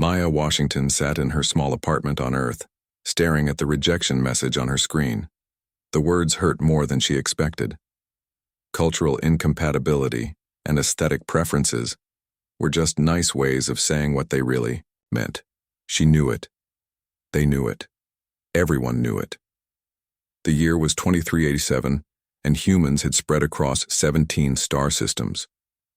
Maya Washington sat in her small apartment on Earth, staring at the rejection message on her screen. The words hurt more than she expected. Cultural incompatibility and aesthetic preferences were just nice ways of saying what they really meant. She knew it. They knew it. Everyone knew it. The year was 2387, and humans had spread across 17 star systems.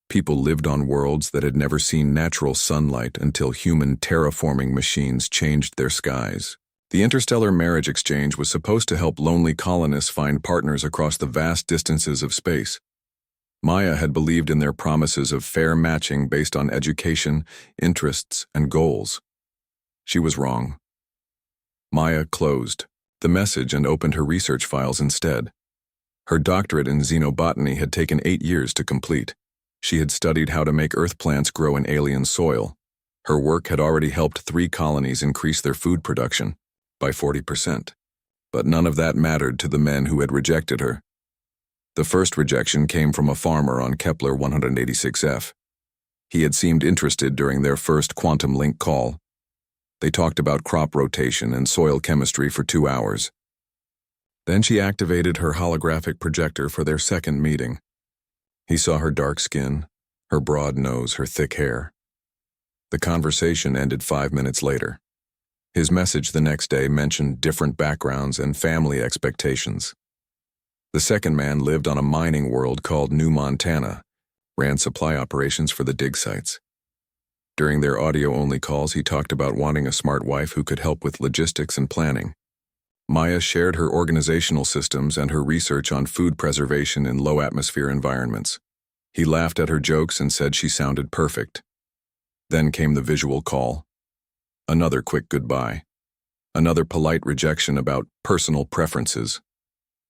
People lived on worlds that had never seen natural sunlight until human terraforming machines changed their skies. The interstellar marriage exchange was supposed to help lonely colonists find partners across the vast distances of space. Maya had believed in their promises of fair matching based on education, interests, and goals. She was wrong. Maya closed the message and opened her research files instead. Her doctorate in xenobotany had taken 8 years to complete. She had studied how to make earth plants grow in alien soil. Her work had already helped 3 colonies increase their food production by 40%. But none of that mattered to the men who had rejected her. The first rejection came from a farmer on Kepler 186f. He had seemed interested during their first quantum link call. They talked about crop rotation and soil chemistry for 2 hours. Then she activated her holographic projector for their second meeting. He saw her dark skin, her broad nose, her thick hair. The conversation ended 5 minutes later. His message the next day mentioned different backgrounds and family expectations. The second man lived on a mining world called New Montana, ran supply operations for the dig sites. During their audio-only calls, he talked about wanting a smart wife who could help with logistics and planning. Maya shared her organizational systems and her research on food preservation in low-atmosphere environments. He laughed at her jokes and said she sounded perfect. Then came the visual call. Another quick goodbye. Another polite rejection about personal preferences.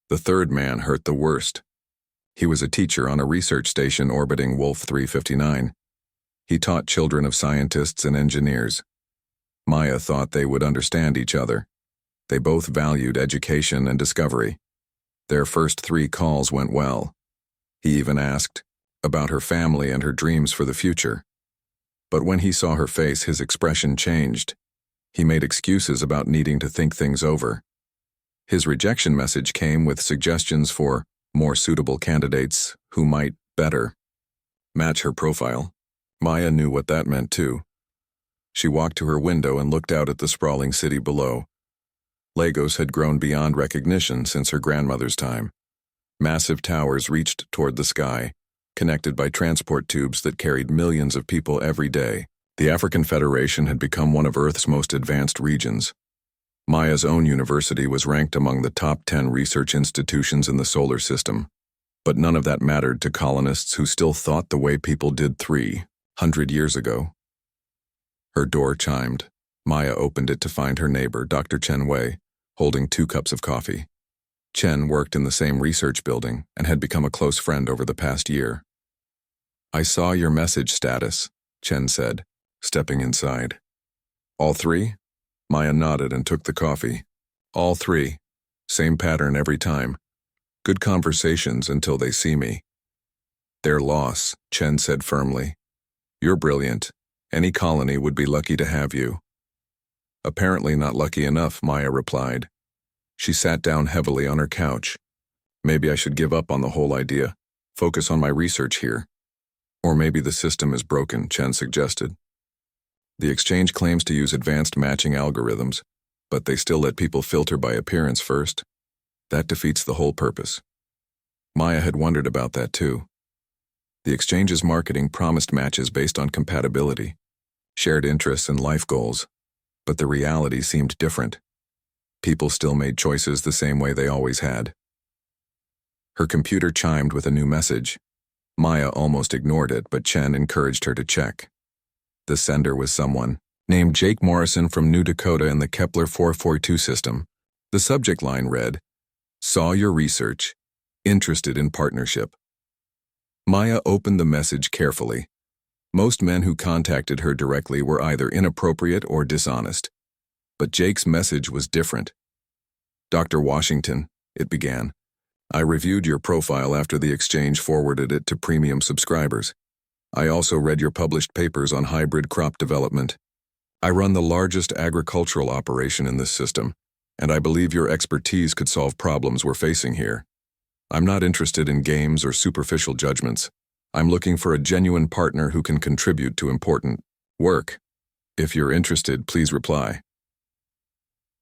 The third man hurt the worst. He was a teacher on a research station orbiting Wolf 359. He taught children of scientists and engineers. Maya thought they would understand each other. They both valued education and discovery. Their first 3 calls went well. He even asked about her family and her dreams for the future. But when he saw her face, his expression changed. He made excuses about needing to think things over. His rejection message came with suggestions for more suitable candidates who might better match her profile. Maya knew what that meant too. She walked to her window and looked out at the sprawling city below. Lagos had grown beyond recognition since her grandmother's time. Massive towers reached toward the sky, connected by transport tubes that carried millions of people every day. The African Federation had become one of Earth's most advanced regions. Maya's own university was ranked among the top 10 research institutions in the solar system. But none of that mattered to colonists who still thought the way people did 300 years ago. Her door chimed. Maya opened it to find her neighbor, Dr. Chen Wei, holding 2 cups of coffee. Chen worked in the same research building and had become a close friend over the past year. "I saw your message status," Chen said, stepping inside. "All 3? Maya nodded and took the coffee. "All 3. Same pattern every time. Good conversations until they see me." "Their loss," Chen said firmly. "You're brilliant. Any colony would be lucky to have you." "Apparently not lucky enough," Maya replied. She sat down heavily on her couch. "Maybe I should give up on the whole idea. Focus on my research here." "Or maybe the system is broken," Chen suggested. "The exchange claims to use advanced matching algorithms, but they still let people filter by appearance first. That defeats the whole purpose." Maya had wondered about that too. The exchange's marketing promised matches based on compatibility, shared interests and life goals, but the reality seemed different. People still made choices the same way they always had. Her computer chimed with a new message. Maya almost ignored it, but Chen encouraged her to check. The sender was someone named Jake Morrison from New Dakota in the Kepler 442 system. The subject line read, "Saw your research. Interested in partnership." Maya opened the message carefully. Most men who contacted her directly were either inappropriate or dishonest. But Jake's message was different. "Dr. Washington," it began, "I reviewed your profile after the exchange forwarded it to premium subscribers. I also read your published papers on hybrid crop development. I run the largest agricultural operation in this system, and I believe your expertise could solve problems we're facing here. I'm not interested in games or superficial judgments. I'm looking for a genuine partner who can contribute to important work. If you're interested, please reply.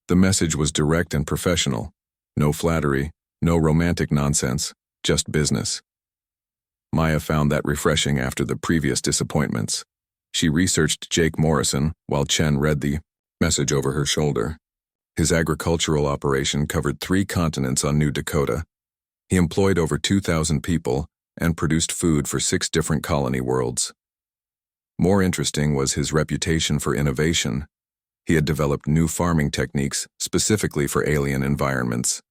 The message was direct and professional. No flattery, no romantic nonsense, just business. Maya found that refreshing after the previous disappointments. She researched Jake Morrison while Chen read the message over her shoulder. His agricultural operation covered 3 continents on New Dakota. He employed over 2,000 people and produced food for 6 different colony worlds. More interesting was his reputation for innovation. He had developed new farming techniques specifically for alien environments.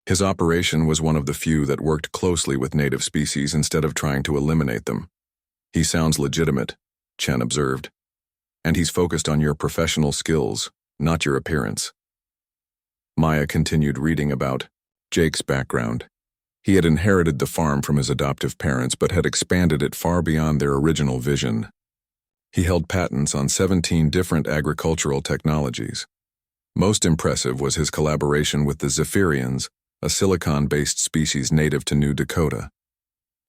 His operation was one of the few that worked closely with native species instead of trying to eliminate them. He sounds legitimate, Chen observed. And he's focused on your professional skills, not your appearance. Maya continued reading about Jake's background. He had inherited the farm from his adoptive parents but had expanded it far beyond their original vision. He held patents on 17 different agricultural technologies. Most impressive was his collaboration with the Zephyrians, a silicon-based species native to New Dakota.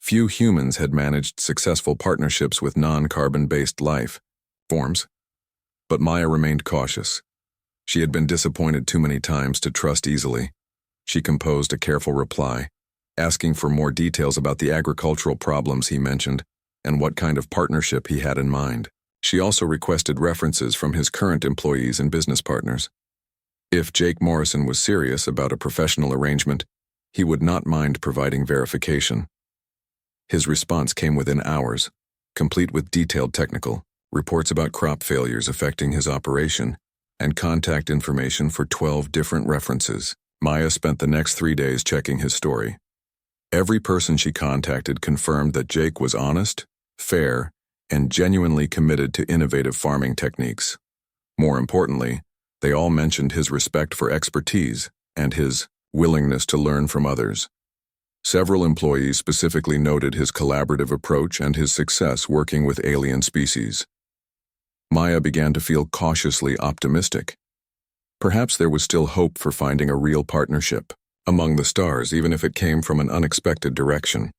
Few humans had managed successful partnerships with non-carbon-based life forms, but Maya remained cautious. She had been disappointed too many times to trust easily. She composed a careful reply, asking for more details about the agricultural problems he mentioned and what kind of partnership he had in mind. She also requested references from his current employees and business partners. If Jake Morrison was serious about a professional arrangement, he would not mind providing verification. His response came within hours, complete with detailed technical reports about crop failures affecting his operation and contact information for 12 different references. Maya spent the next 3 days checking his story. Every person she contacted confirmed that Jake was honest, fair, and genuinely committed to innovative farming techniques. More importantly, they all mentioned his respect for expertise and his willingness to learn from others. Several employees specifically noted his collaborative approach and his success working with alien species. Maya began to feel cautiously optimistic. Perhaps there was still hope for finding a real partnership among the stars, even if it came from an unexpected direction.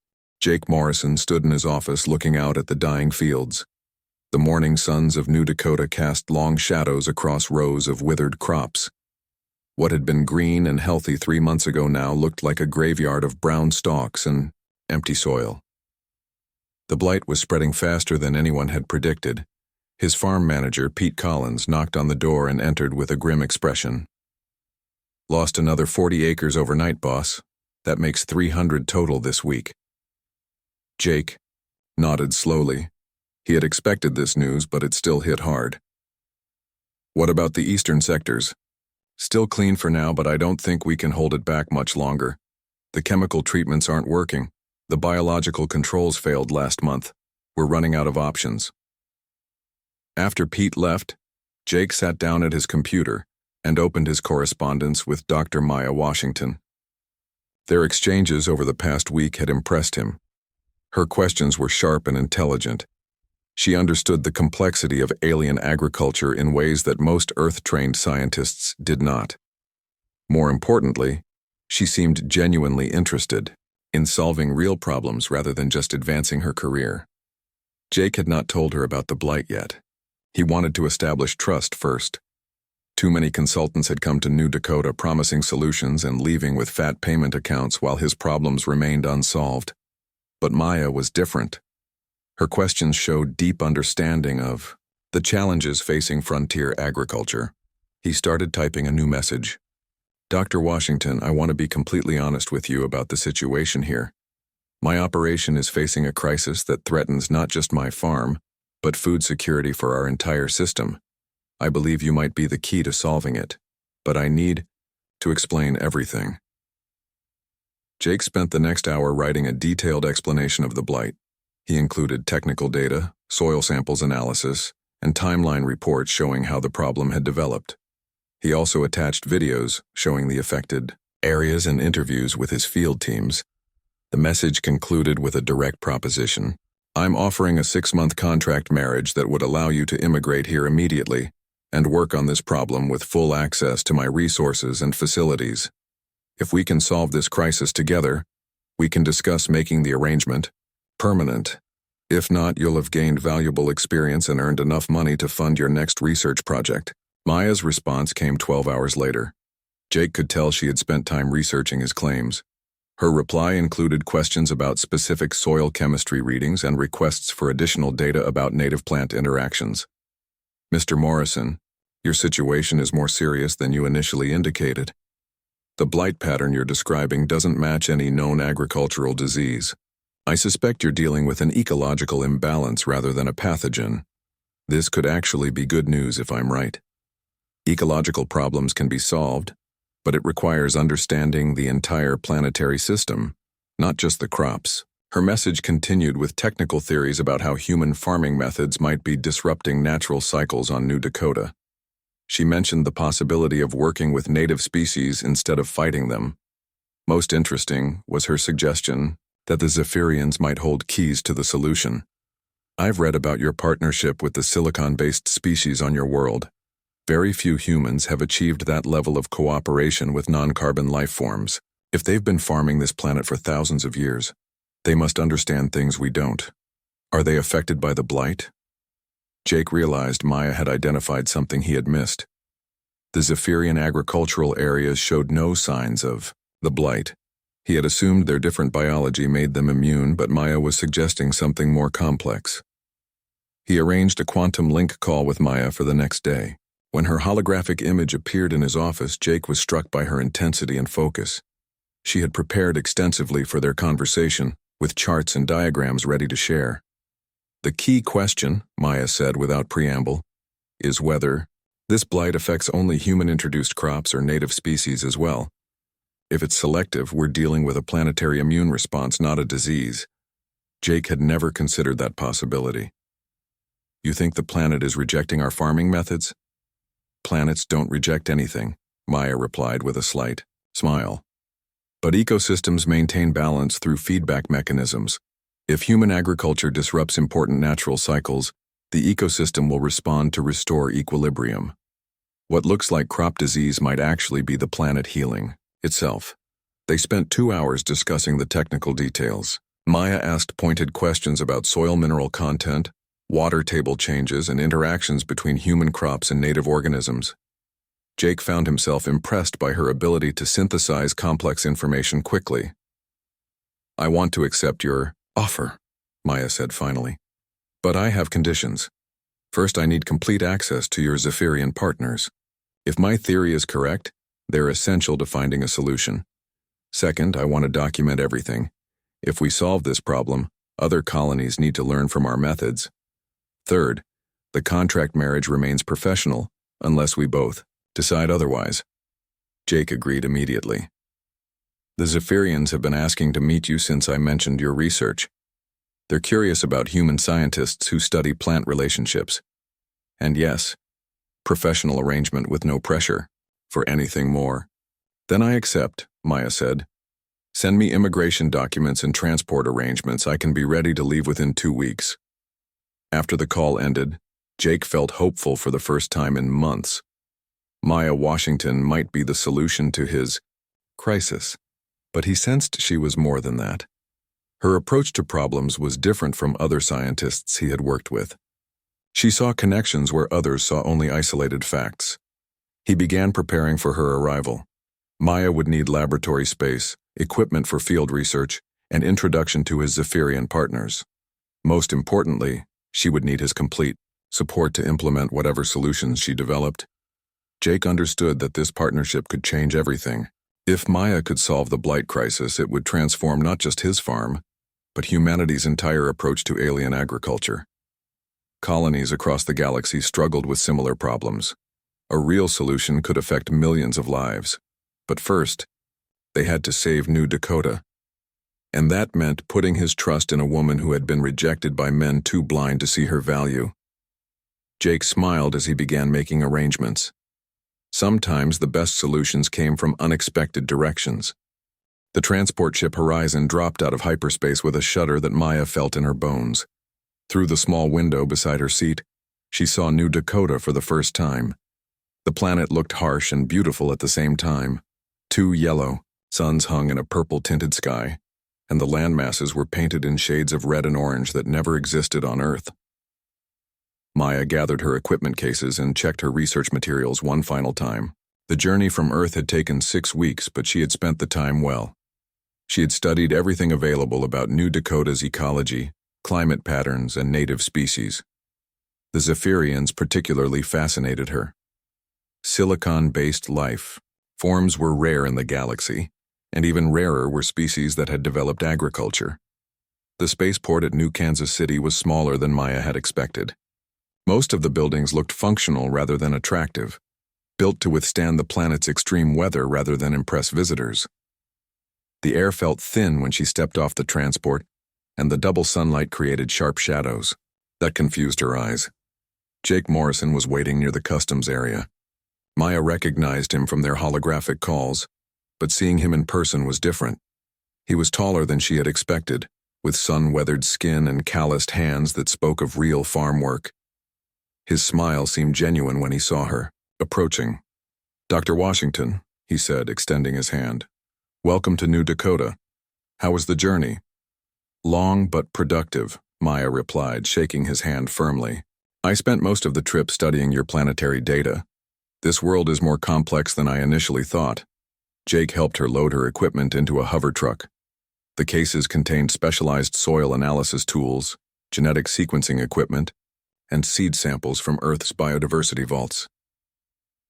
Jake Morrison stood in his office looking out at the dying fields. The morning suns of New Dakota cast long shadows across rows of withered crops. What had been green and healthy 3 months ago now looked like a graveyard of brown stalks and empty soil. The blight was spreading faster than anyone had predicted. His farm manager, Pete Collins, knocked on the door and entered with a grim expression. "Lost another 40 acres overnight, boss. That makes 300 total this week." Jake nodded slowly. He had expected this news, but it still hit hard. "What about the eastern sectors?" "Still clean for now, but I don't think we can hold it back much longer. The chemical treatments aren't working. The biological controls failed last month. We're running out of options." After Pete left, Jake sat down at his computer and opened his correspondence with Dr. Maya Washington. Their exchanges over the past week had impressed him. Her questions were sharp and intelligent. She understood the complexity of alien agriculture in ways that most Earth-trained scientists did not. More importantly, she seemed genuinely interested in solving real problems rather than just advancing her career. Jake had not told her about the blight yet. He wanted to establish trust first. Too many consultants had come to New Dakota promising solutions and leaving with fat payment accounts while his problems remained unsolved. But Maya was different. Her questions showed deep understanding of the challenges facing frontier agriculture. He started typing a new message. "Dr. Washington, I want to be completely honest with you about the situation here. My operation is facing a crisis that threatens not just my farm, but food security for our entire system. I believe you might be the key to solving it, but I need to explain everything." Jake spent the next hour writing a detailed explanation of the blight. He included technical data, soil samples analysis, and timeline reports showing how the problem had developed. He also attached videos showing the affected areas and interviews with his field teams. The message concluded with a direct proposition. I'm offering a 6-month contract marriage that would allow you to immigrate here immediately and work on this problem with full access to my resources and facilities. If we can solve this crisis together, we can discuss making the arrangement permanent. If not, you'll have gained valuable experience and earned enough money to fund your next research project. Maya's response came 12 hours later. Jake could tell she had spent time researching his claims. Her reply included questions about specific soil chemistry readings and requests for additional data about native plant interactions. Mr. Morrison, your situation is more serious than you initially indicated. The blight pattern you're describing doesn't match any known agricultural disease. I suspect you're dealing with an ecological imbalance rather than a pathogen. This could actually be good news if I'm right. Ecological problems can be solved, but it requires understanding the entire planetary system, not just the crops. Her message continued with technical theories about how human farming methods might be disrupting natural cycles on New Dakota. She mentioned the possibility of working with native species instead of fighting them. Most interesting was her suggestion that the Zephyrians might hold keys to the solution. I've read about your partnership with the silicon-based species on your world. Very few humans have achieved that level of cooperation with non-carbon life forms. If they've been farming this planet for thousands of years, they must understand things we don't. Are they affected by the blight? Jake realized Maya had identified something he had missed. The Zephyrian agricultural areas showed no signs of the blight. He had assumed their different biology made them immune, but Maya was suggesting something more complex. He arranged a quantum link call with Maya for the next day. When her holographic image appeared in his office, Jake was struck by her intensity and focus. She had prepared extensively for their conversation, with charts and diagrams ready to share. The key question, Maya said without preamble, is whether this blight affects only human-introduced crops or native species as well. If it's selective, we're dealing with a planetary immune response, not a disease. Jake had never considered that possibility. You think the planet is rejecting our farming methods? Planets don't reject anything, Maya replied with a slight smile. But ecosystems maintain balance through feedback mechanisms. If human agriculture disrupts important natural cycles, the ecosystem will respond to restore equilibrium. What looks like crop disease might actually be the planet healing itself. They spent 2 hours discussing the technical details. Maya asked pointed questions about soil mineral content, water table changes, and interactions between human crops and native organisms. Jake found himself impressed by her ability to synthesize complex information quickly. I want to accept your offer, Maya said finally. But I have conditions. First, I need complete access to your Zephyrian partners. If my theory is correct, they're essential to finding a solution. Second, I want to document everything. If we solve this problem, other colonies need to learn from our methods. Third, the contract marriage remains professional, unless we both decide otherwise. Jake agreed immediately. The Zephyrians have been asking to meet you since I mentioned your research. They're curious about human scientists who study plant relationships. And yes, professional arrangement with no pressure for anything more. Then I accept, Maya said. Send me immigration documents and transport arrangements. I can be ready to leave within 2 weeks. After the call ended, Jake felt hopeful for the first time in months. Maya Washington might be the solution to his crisis, but he sensed she was more than that. Her approach to problems was different from other scientists he had worked with. She saw connections where others saw only isolated facts. He began preparing for her arrival. Maya would need laboratory space, equipment for field research, and introduction to his Zephyrian partners. Most importantly, she would need his complete support to implement whatever solutions she developed. Jake understood that this partnership could change everything. If Maya could solve the blight crisis, it would transform not just his farm, but humanity's entire approach to alien agriculture. Colonies across the galaxy struggled with similar problems. A real solution could affect millions of lives. But first, they had to save New Dakota. And that meant putting his trust in a woman who had been rejected by men too blind to see her value. Jake smiled as he began making arrangements. Sometimes the best solutions came from unexpected directions. The transport ship Horizon dropped out of hyperspace with a shudder that Maya felt in her bones. Through the small window beside her seat, she saw New Dakota for the first time. The planet looked harsh and beautiful at the same time. Two yellow suns hung in a purple-tinted sky, and the landmasses were painted in shades of red and orange that never existed on Earth. Maya gathered her equipment cases and checked her research materials one final time. The journey from Earth had taken 6 weeks, but she had spent the time well. She had studied everything available about New Dakota's ecology, climate patterns, and native species. The Zephyrians particularly fascinated her. Silicon-based life. Forms were rare in the galaxy, and even rarer were species that had developed agriculture. The spaceport at New Kansas City was smaller than Maya had expected. Most of the buildings looked functional rather than attractive, built to withstand the planet's extreme weather rather than impress visitors. The air felt thin when she stepped off the transport, and the double sunlight created sharp shadows. That confused her eyes. Jake Morrison was waiting near the customs area. Maya recognized him from their holographic calls, but seeing him in person was different. He was taller than she had expected, with sun-weathered skin and calloused hands that spoke of real farm work. His smile seemed genuine when he saw her, approaching. "Dr. Washington," he said, extending his hand. "Welcome to New Dakota. How was the journey?" "Long but productive," Maya replied, shaking his hand firmly. "I spent most of the trip studying your planetary data. This world is more complex than I initially thought." Jake helped her load her equipment into a hover truck. The cases contained specialized soil analysis tools, genetic sequencing equipment, and seed samples from Earth's biodiversity vaults.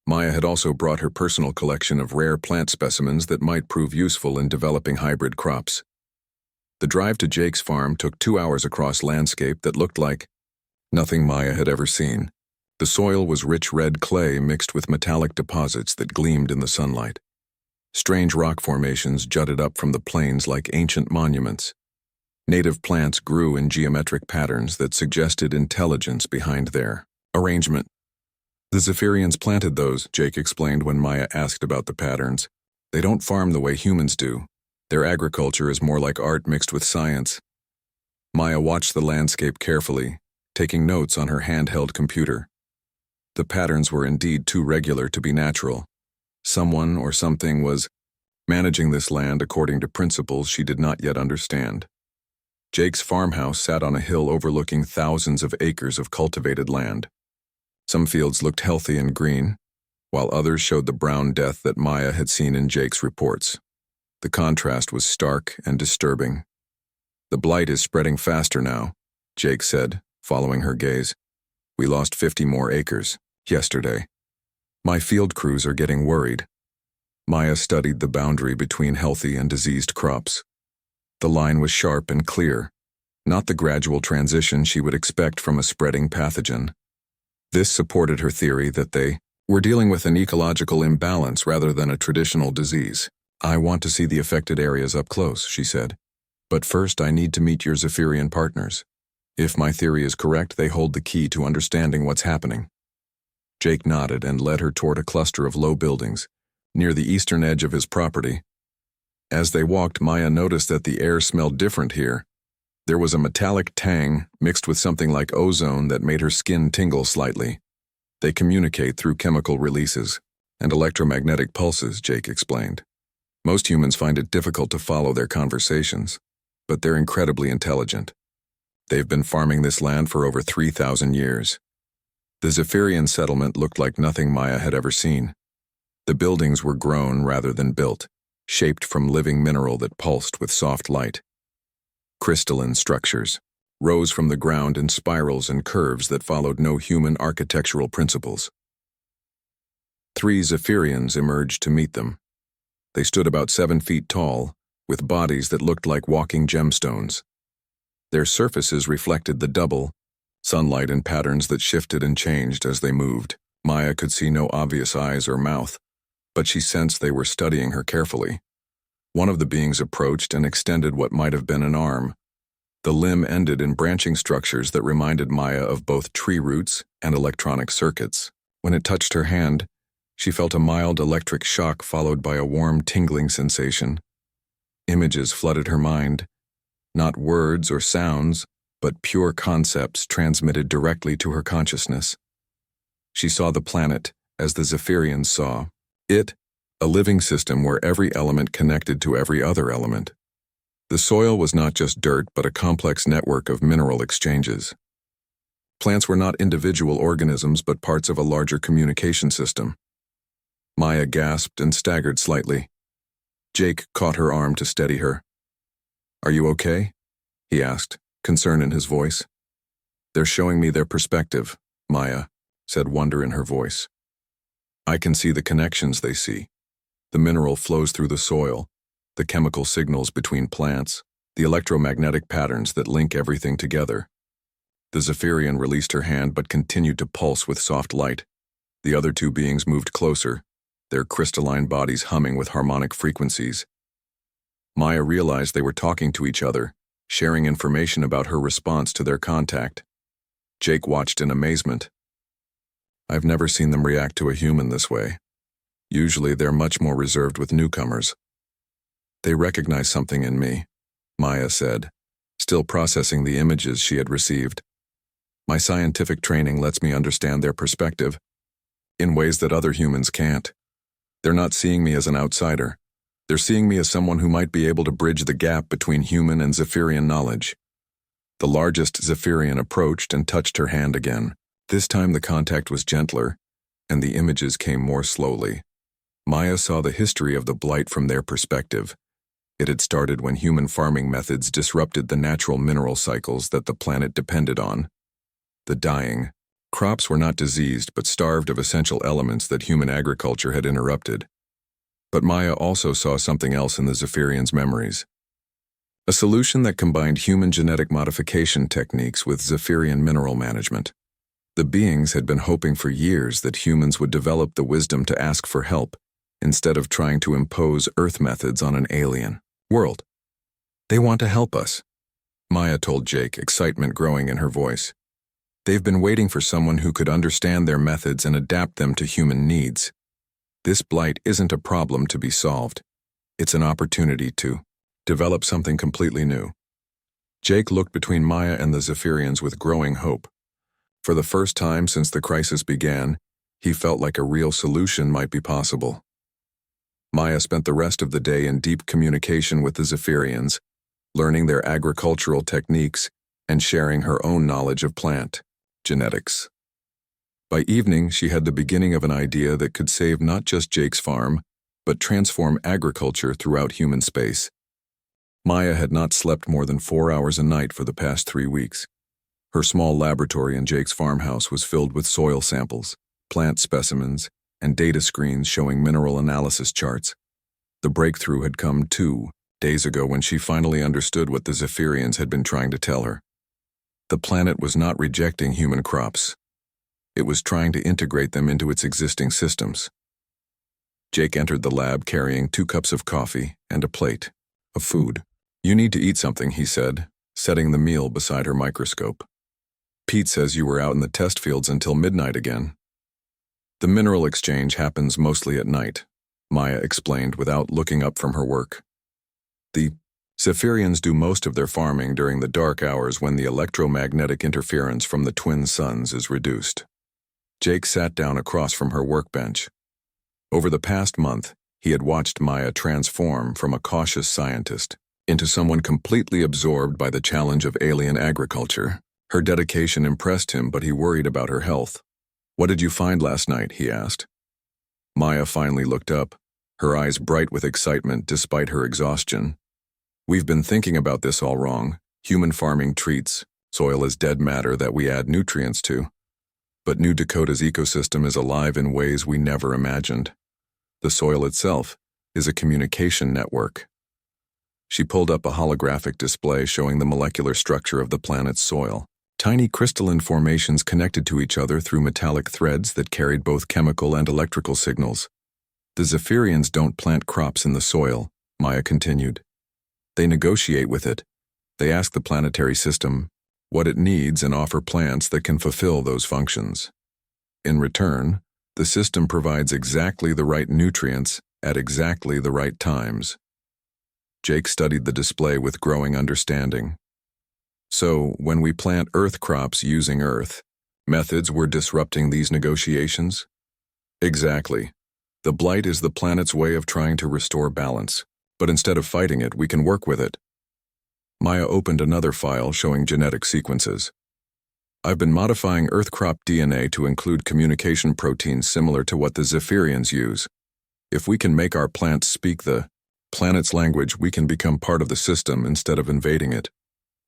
Maya had also brought her personal collection of rare plant specimens that might prove useful in developing hybrid crops. The drive to Jake's farm took 2 hours across landscape that looked like nothing Maya had ever seen. The soil was rich red clay mixed with metallic deposits that gleamed in the sunlight. Strange rock formations jutted up from the plains like ancient monuments. Native plants grew in geometric patterns that suggested intelligence behind their arrangement. "The Zephyrians planted those," Jake explained when Maya asked about the patterns. "They don't farm the way humans do. Their agriculture is more like art mixed with science." Maya watched the landscape carefully, taking notes on her handheld computer. The patterns were indeed too regular to be natural. Someone or something was managing this land according to principles she did not yet understand. Jake's farmhouse sat on a hill overlooking thousands of acres of cultivated land. Some fields looked healthy and green, while others showed the brown death that Maya had seen in Jake's reports. The contrast was stark and disturbing. "The blight is spreading faster now," Jake said, following her gaze. "We lost 50 more acres yesterday. My field crews are getting worried." Maya studied the boundary between healthy and diseased crops. The line was sharp and clear, not the gradual transition she would expect from a spreading pathogen. This supported her theory that they were dealing with an ecological imbalance rather than a traditional disease. "I want to see the affected areas up close," she said. "But first I need to meet your Zephyrian partners. If my theory is correct, they hold the key to understanding what's happening." Jake nodded and led her toward a cluster of low buildings, near the eastern edge of his property. As they walked, Maya noticed that the air smelled different here. There was a metallic tang mixed with something like ozone that made her skin tingle slightly. "They communicate through chemical releases and electromagnetic pulses," Jake explained. "Most humans find it difficult to follow their conversations, but they're incredibly intelligent. They've been farming this land for over 3,000 years. The Zephyrian settlement looked like nothing Maya had ever seen. The buildings were grown rather than built, shaped from living mineral that pulsed with soft light. Crystalline structures rose from the ground in spirals and curves that followed no human architectural principles. 3 Zephyrians emerged to meet them. They stood about 7 feet tall, with bodies that looked like walking gemstones. Their surfaces reflected the double sunlight in patterns that shifted and changed as they moved. Maya could see no obvious eyes or mouth, but she sensed they were studying her carefully. One of the beings approached and extended what might have been an arm. The limb ended in branching structures that reminded Maya of both tree roots and electronic circuits. When it touched her hand, she felt a mild electric shock followed by a warm tingling sensation. Images flooded her mind, not words or sounds, but pure concepts transmitted directly to her consciousness. She saw the planet as the Zephyrians saw it, a living system where every element connected to every other element. The soil was not just dirt, but a complex network of mineral exchanges. Plants were not individual organisms, but parts of a larger communication system. Maya gasped and staggered slightly. Jake caught her arm to steady her. "Are you okay?" he asked, concern in his voice. "They're showing me their perspective," Maya said, wonder in her voice. "I can see the connections they see. The mineral flows through the soil, the chemical signals between plants, the electromagnetic patterns that link everything together." The Zephyrian released her hand but continued to pulse with soft light. The other two beings moved closer, their crystalline bodies humming with harmonic frequencies. Maya realized they were talking to each other, sharing information about her response to their contact. Jake watched in amazement. "I've never seen them react to a human this way. Usually they're much more reserved with newcomers." "They recognize something in me," Maya said, still processing the images she had received. "My scientific training lets me understand their perspective in ways that other humans can't. They're not seeing me as an outsider. They're seeing me as someone who might be able to bridge the gap between human and Zephyrian knowledge." The largest Zephyrian approached and touched her hand again. This time the contact was gentler, and the images came more slowly. Maya saw the history of the blight from their perspective. It had started when human farming methods disrupted the natural mineral cycles that the planet depended on. The dying. Crops were not diseased but starved of essential elements that human agriculture had interrupted. But Maya also saw something else in the Zephyrians' memories. A solution that combined human genetic modification techniques with Zephyrian mineral management. The beings had been hoping for years that humans would develop the wisdom to ask for help instead of trying to impose Earth methods on an alien world. "They want to help us," Maya told Jake, excitement growing in her voice. "They've been waiting for someone who could understand their methods and adapt them to human needs. This blight isn't a problem to be solved. It's an opportunity to develop something completely new." Jake looked between Maya and the Zephyrians with growing hope. For the first time since the crisis began, he felt like a real solution might be possible. Maya spent the rest of the day in deep communication with the Zephyrians, learning their agricultural techniques and sharing her own knowledge of plant genetics. By evening, she had the beginning of an idea that could save not just Jake's farm, but transform agriculture throughout human space. Maya had not slept more than 4 hours a night for the past 3 weeks. Her small laboratory in Jake's farmhouse was filled with soil samples, plant specimens, and data screens showing mineral analysis charts. The breakthrough had come 2 days ago when she finally understood what the Zephyrians had been trying to tell her. The planet was not rejecting human crops. It was trying to integrate them into its existing systems. Jake entered the lab carrying 2 cups of coffee and a plate of food. "You need to eat something," he said, setting the meal beside her microscope. "Pete says you were out in the test fields until midnight again." "The mineral exchange happens mostly at night," Maya explained without looking up from her work. "The Zephyrians do most of their farming during the dark hours when the electromagnetic interference from the twin suns is reduced." Jake sat down across from her workbench. Over the past month, he had watched Maya transform from a cautious scientist into someone completely absorbed by the challenge of alien agriculture. Her dedication impressed him, but he worried about her health. "What did you find last night?" he asked. Maya finally looked up, her eyes bright with excitement despite her exhaustion. "We've been thinking about this all wrong. Human farming treats soil as dead matter that we add nutrients to. But New Dakota's ecosystem is alive in ways we never imagined. The soil itself is a communication network." She pulled up a holographic display showing the molecular structure of the planet's soil. Tiny crystalline formations connected to each other through metallic threads that carried both chemical and electrical signals. "The Zephyrians don't plant crops in the soil," Maya continued. "They negotiate with it. They ask the planetary system what it needs and offer plants that can fulfill those functions. In return, the system provides exactly the right nutrients at exactly the right times." Jake studied the display with growing understanding. So, when we plant Earth crops using Earth, methods were disrupting these negotiations? Exactly. The blight is the planet's way of trying to restore balance, but instead of fighting it, we can work with it. Maya opened another file showing genetic sequences. I've been modifying Earth crop DNA to include communication proteins similar to what the Zephyrians use. If we can make our plants speak the planet's language, we can become part of the system instead of invading it.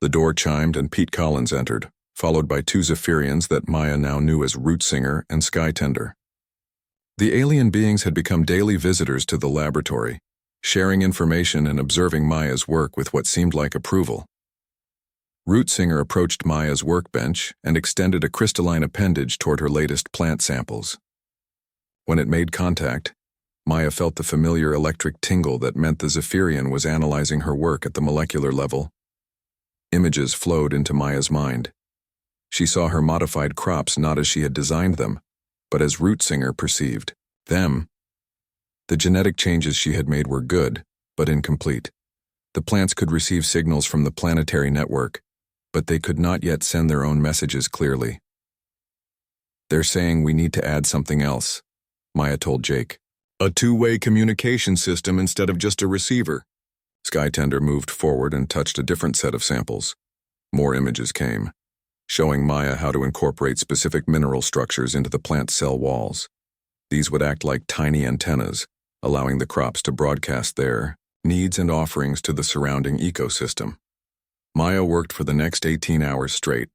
The door chimed and Pete Collins entered, followed by two Zephyrians that Maya now knew as Rootsinger and Skytender. The alien beings had become daily visitors to the laboratory, sharing information and observing Maya's work with what seemed like approval. Rootsinger approached Maya's workbench and extended a crystalline appendage toward her latest plant samples. When it made contact, Maya felt the familiar electric tingle that meant the Zephyrian was analyzing her work at the molecular level. Images flowed into Maya's mind. She saw her modified crops not as she had designed them, but as Rootsinger perceived them. The genetic changes she had made were good, but incomplete. The plants could receive signals from the planetary network, but they could not yet send their own messages clearly. They're saying we need to add something else, Maya told Jake. A two-way communication system instead of just a receiver. Skytender moved forward and touched a different set of samples. More images came, showing Maya how to incorporate specific mineral structures into the plant cell walls. These would act like tiny antennas, allowing the crops to broadcast their needs and offerings to the surrounding ecosystem. Maya worked for the next 18 hours straight,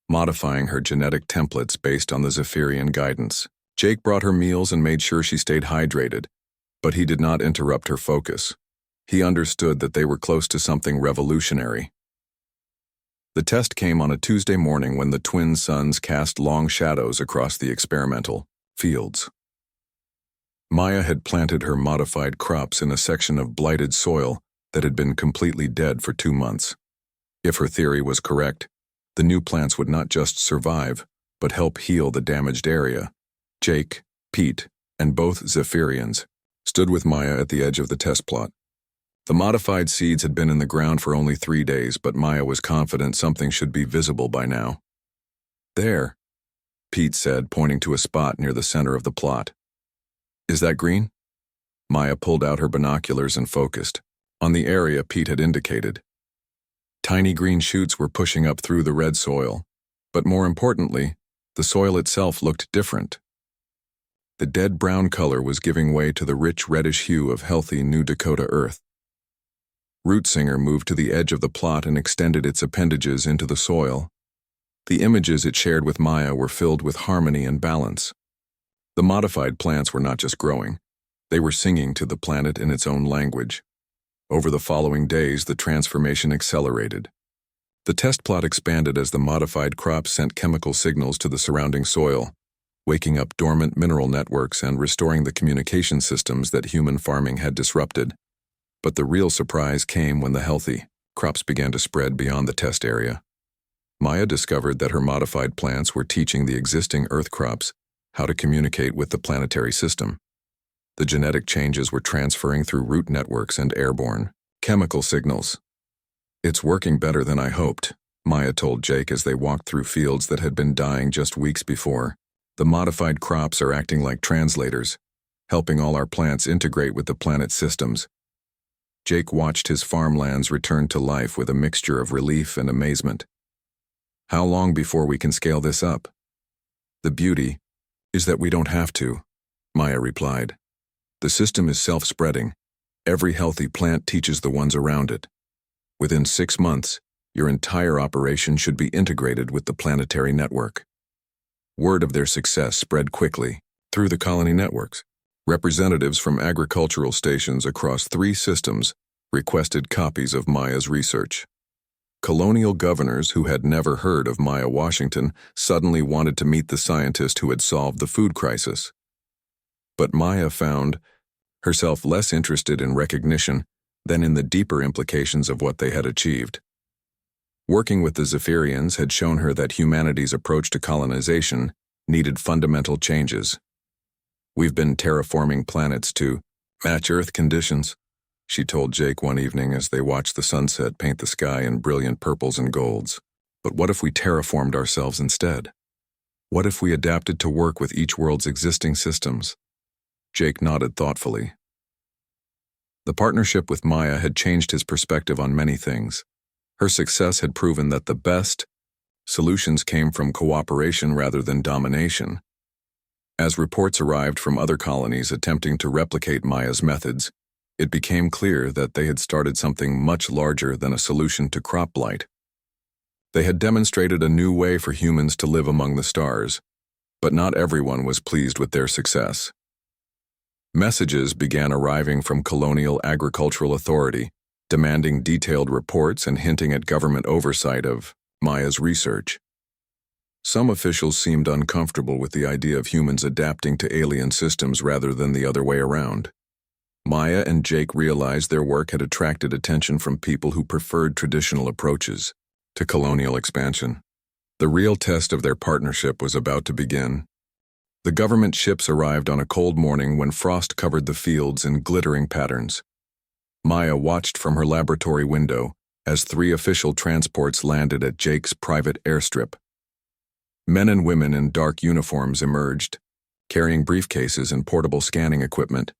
modifying her genetic templates based on the Zephyrian guidance. Jake brought her meals and made sure she stayed hydrated, but he did not interrupt her focus. He understood that they were close to something revolutionary. The test came on a Tuesday morning when the twin suns cast long shadows across the experimental fields. Maya had planted her modified crops in a section of blighted soil that had been completely dead for 2 months. If her theory was correct, the new plants would not just survive, but help heal the damaged area. Jake, Pete, and both Zephyrians stood with Maya at the edge of the test plot. The modified seeds had been in the ground for only 3 days, but Maya was confident something should be visible by now. There, Pete said, pointing to a spot near the center of the plot. Is that green? Maya pulled out her binoculars and focused on the area Pete had indicated. Tiny green shoots were pushing up through the red soil, but more importantly, the soil itself looked different. The dead brown color was giving way to the rich reddish hue of healthy New Dakota earth. Rootsinger moved to the edge of the plot and extended its appendages into the soil. The images it shared with Maya were filled with harmony and balance. The modified plants were not just growing, they were singing to the planet in its own language. Over the following days, the transformation accelerated. The test plot expanded as the modified crops sent chemical signals to the surrounding soil, waking up dormant mineral networks and restoring the communication systems that human farming had disrupted. But the real surprise came when the healthy crops began to spread beyond the test area. Maya discovered that her modified plants were teaching the existing Earth crops how to communicate with the planetary system. The genetic changes were transferring through root networks and airborne chemical signals. It's working better than I hoped, Maya told Jake as they walked through fields that had been dying just weeks before. The modified crops are acting like translators, helping all our plants integrate with the planet's systems. Jake watched his farmlands return to life with a mixture of relief and amazement. How long before we can scale this up? The beauty is that we don't have to, Maya replied. The system is self-spreading. Every healthy plant teaches the ones around it. Within 6 months, your entire operation should be integrated with the planetary network. Word of their success spread quickly through the colony networks. Representatives from agricultural stations across 3 systems requested copies of Maya's research. Colonial governors who had never heard of Maya Washington suddenly wanted to meet the scientist who had solved the food crisis. But Maya found herself less interested in recognition than in the deeper implications of what they had achieved. Working with the Zephyrians had shown her that humanity's approach to colonization needed fundamental changes. We've been terraforming planets to match Earth conditions, she told Jake one evening as they watched the sunset paint the sky in brilliant purples and golds. But what if we terraformed ourselves instead? What if we adapted to work with each world's existing systems? Jake nodded thoughtfully. The partnership with Maya had changed his perspective on many things. Her success had proven that the best solutions came from cooperation rather than domination. As reports arrived from other colonies attempting to replicate Maya's methods, it became clear that they had started something much larger than a solution to crop blight. They had demonstrated a new way for humans to live among the stars, but not everyone was pleased with their success. Messages began arriving from Colonial Agricultural Authority, demanding detailed reports and hinting at government oversight of Maya's research. Some officials seemed uncomfortable with the idea of humans adapting to alien systems rather than the other way around. Maya and Jake realized their work had attracted attention from people who preferred traditional approaches to colonial expansion. The real test of their partnership was about to begin. The government ships arrived on a cold morning when frost covered the fields in glittering patterns. Maya watched from her laboratory window as 3 official transports landed at Jake's private airstrip. Men and women in dark uniforms emerged, carrying briefcases and portable scanning equipment.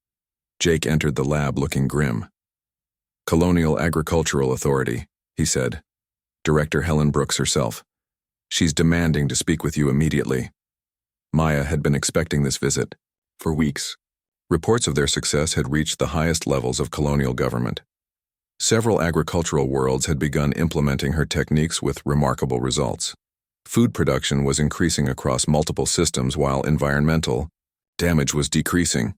Jake entered the lab looking grim. "Colonial Agricultural Authority," he said. "Director Helen Brooks herself. She's demanding to speak with you immediately." Maya had been expecting this visit for weeks. Reports of their success had reached the highest levels of colonial government. Several agricultural worlds had begun implementing her techniques with remarkable results. Food production was increasing across multiple systems while environmental damage was decreasing.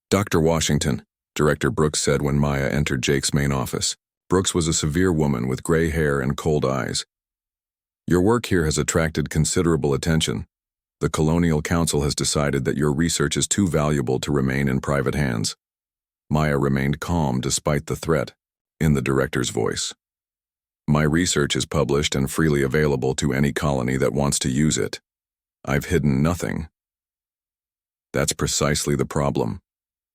"Dr. Washington," Director Brooks said when Maya entered Jake's main office. Brooks was a severe woman with gray hair and cold eyes. "Your work here has attracted considerable attention. The Colonial Council has decided that your research is too valuable to remain in private hands." Maya remained calm despite the threat in the director's voice. "My research is published and freely available to any colony that wants to use it. I've hidden nothing." "That's precisely the problem,"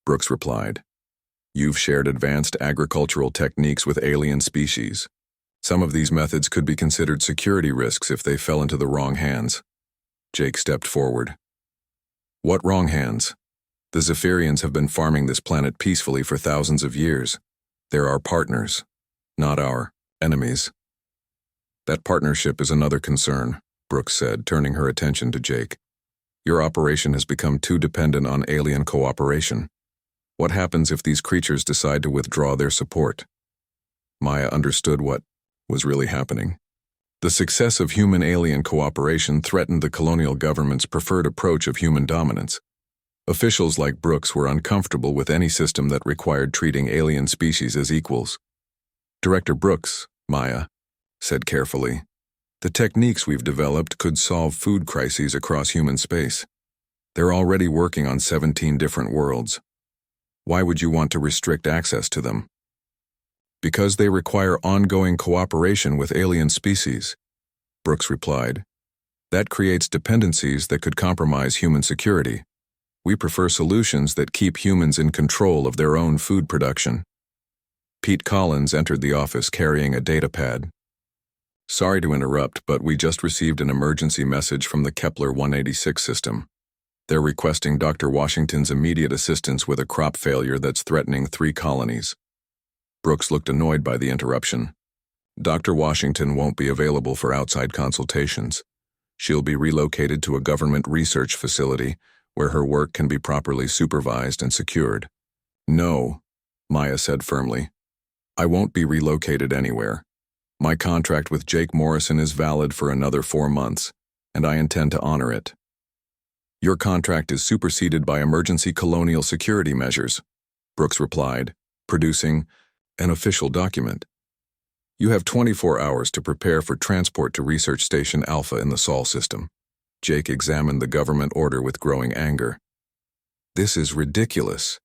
Brooks replied. "You've shared advanced agricultural techniques with alien species. Some of these methods could be considered security risks if they fell into the wrong hands." Jake stepped forward. "What wrong hands? The Zephyrians have been farming this planet peacefully for thousands of years. They're our partners, not our enemies." "That partnership is another concern," Brooks said, turning her attention to Jake. "Your operation has become too dependent on alien cooperation. What happens if these creatures decide to withdraw their support?" Maya understood what was really happening. The success of human-alien cooperation threatened the colonial government's preferred approach of human dominance. Officials like Brooks were uncomfortable with any system that required treating alien species as equals. "Director Brooks," Maya said carefully, "the techniques we've developed could solve food crises across human space. They're already working on 17 different worlds. Why would you want to restrict access to them?" "Because they require ongoing cooperation with alien species," Brooks replied. "That creates dependencies that could compromise human security. We prefer solutions that keep humans in control of their own food production." Pete Collins entered the office carrying a data pad. "Sorry to interrupt, but we just received an emergency message from the Kepler 186 system. They're requesting Dr. Washington's immediate assistance with a crop failure that's threatening 3 colonies. Brooks looked annoyed by the interruption. "Dr. Washington won't be available for outside consultations. She'll be relocated to a government research facility where her work can be properly supervised and secured." "No," Maya said firmly. "I won't be relocated anywhere. My contract with Jake Morrison is valid for another 4 months, and I intend to honor it." "Your contract is superseded by emergency colonial security measures," Brooks replied, producing an official document. "You have 24 hours to prepare for transport to Research Station Alpha in the Sol system." Jake examined the government order with growing anger. "This is ridiculous.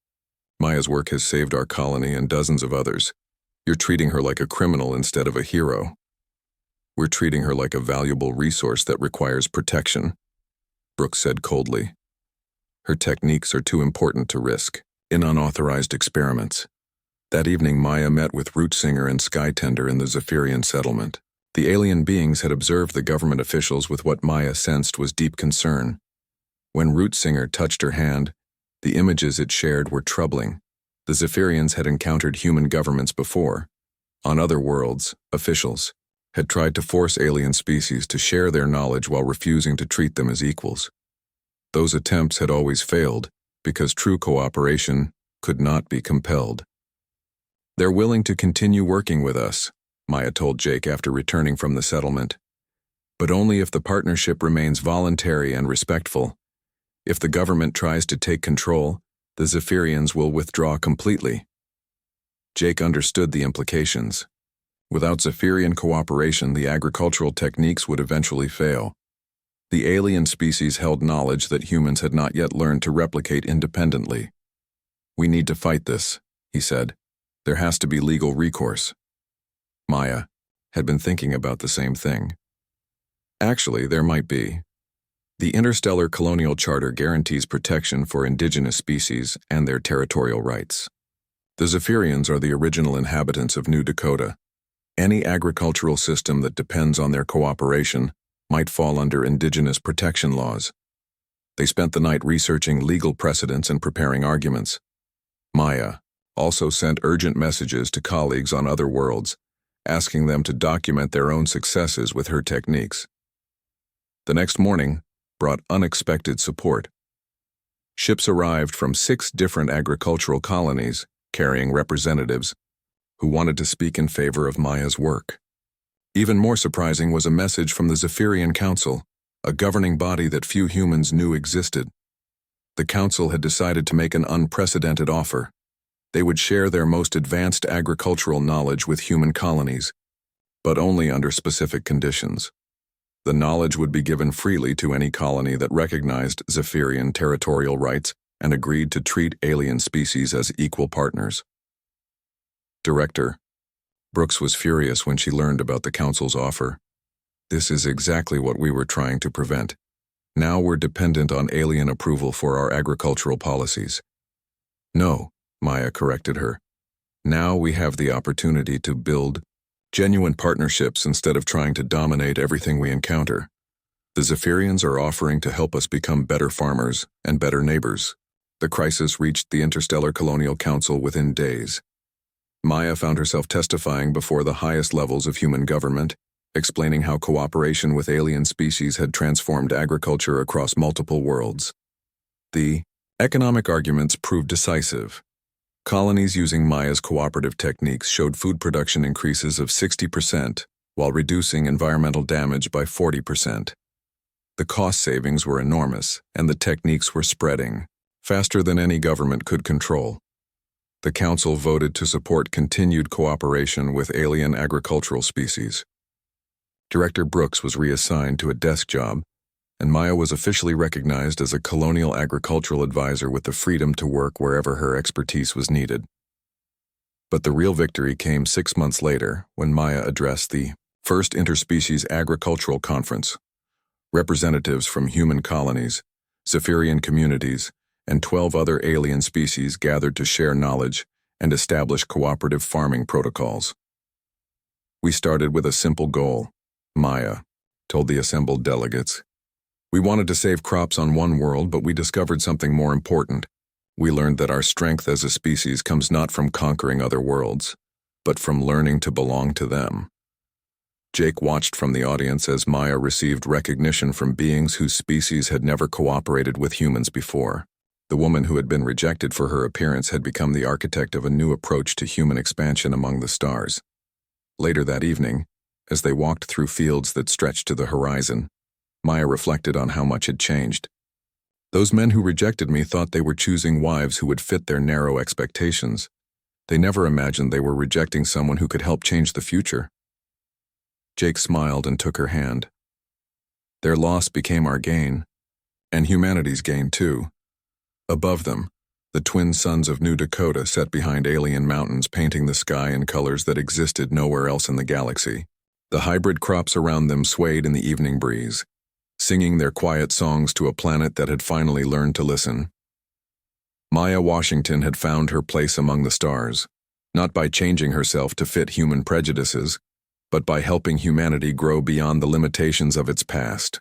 Maya's work has saved our colony and dozens of others. You're treating her like a criminal instead of a hero." "We're treating her like a valuable resource that requires protection," Brooks said coldly. "Her techniques are too important to risk in unauthorized experiments." That evening, Maya met with Root Singer and Skytender in the Zephyrian settlement. The alien beings had observed the government officials with what Maya sensed was deep concern. When Root Singer touched her hand, the images it shared were troubling. The Zephyrians had encountered human governments before. On other worlds, officials had tried to force alien species to share their knowledge while refusing to treat them as equals. Those attempts had always failed because true cooperation could not be compelled. "They're willing to continue working with us," Maya told Jake after returning from the settlement. "But only if the partnership remains voluntary and respectful. If the government tries to take control, the Zephyrians will withdraw completely." Jake understood the implications. Without Zephyrian cooperation, the agricultural techniques would eventually fail. The alien species held knowledge that humans had not yet learned to replicate independently. "We need to fight this," he said. "There has to be legal recourse." Maya had been thinking about the same thing. Actually, there might be. The Interstellar Colonial Charter guarantees protection for indigenous species and their territorial rights. The Zephyrians are the original inhabitants of New Dakota. Any agricultural system that depends on their cooperation might fall under indigenous protection laws. They spent the night researching legal precedents and preparing arguments. Maya also sent urgent messages to colleagues on other worlds, asking them to document their own successes with her techniques. The next morning brought unexpected support. Ships arrived from 6 different agricultural colonies, carrying representatives who wanted to speak in favor of Maya's work. Even more surprising was a message from the Zephyrian Council, a governing body that few humans knew existed. The council had decided to make an unprecedented offer. They would share their most advanced agricultural knowledge with human colonies, but only under specific conditions. The knowledge would be given freely to any colony that recognized Zephyrian territorial rights and agreed to treat alien species as equal partners. Director Brooks was furious when she learned about the council's offer. "This is exactly what we were trying to prevent. Now we're dependent on alien approval for our agricultural policies." "No," Maya corrected her. "Now we have the opportunity to build genuine partnerships instead of trying to dominate everything we encounter. The Zephyrians are offering to help us become better farmers and better neighbors." The crisis reached the Interstellar Colonial Council within days. Maya found herself testifying before the highest levels of human government, explaining how cooperation with alien species had transformed agriculture across multiple worlds. The economic arguments proved decisive. Colonies using Maya's cooperative techniques showed food production increases of 60%, while reducing environmental damage by 40%. The cost savings were enormous, and the techniques were spreading faster than any government could control. The council voted to support continued cooperation with alien agricultural species. Director Brooks was reassigned to a desk job, and Maya was officially recognized as a colonial agricultural advisor with the freedom to work wherever her expertise was needed. But the real victory came 6 months later when Maya addressed the first Interspecies Agricultural Conference. Representatives from human colonies, Zephyrian communities, and 12 other alien species gathered to share knowledge and establish cooperative farming protocols. "We started with a simple goal," Maya told the assembled delegates. "We wanted to save crops on one world, but we discovered something more important. We learned that our strength as a species comes not from conquering other worlds, but from learning to belong to them." Jake watched from the audience as Maya received recognition from beings whose species had never cooperated with humans before. The woman who had been rejected for her appearance had become the architect of a new approach to human expansion among the stars. Later that evening, as they walked through fields that stretched to the horizon, Maya reflected on how much had changed. "Those men who rejected me thought they were choosing wives who would fit their narrow expectations. They never imagined they were rejecting someone who could help change the future." Jake smiled and took her hand. "Their loss became our gain, and humanity's gain too." Above them, the twin suns of New Dakota set behind alien mountains painting the sky in colors that existed nowhere else in the galaxy. The hybrid crops around them swayed in the evening breeze, singing their quiet songs to a planet that had finally learned to listen. Maya Washington had found her place among the stars, not by changing herself to fit human prejudices, but by helping humanity grow beyond the limitations of its past.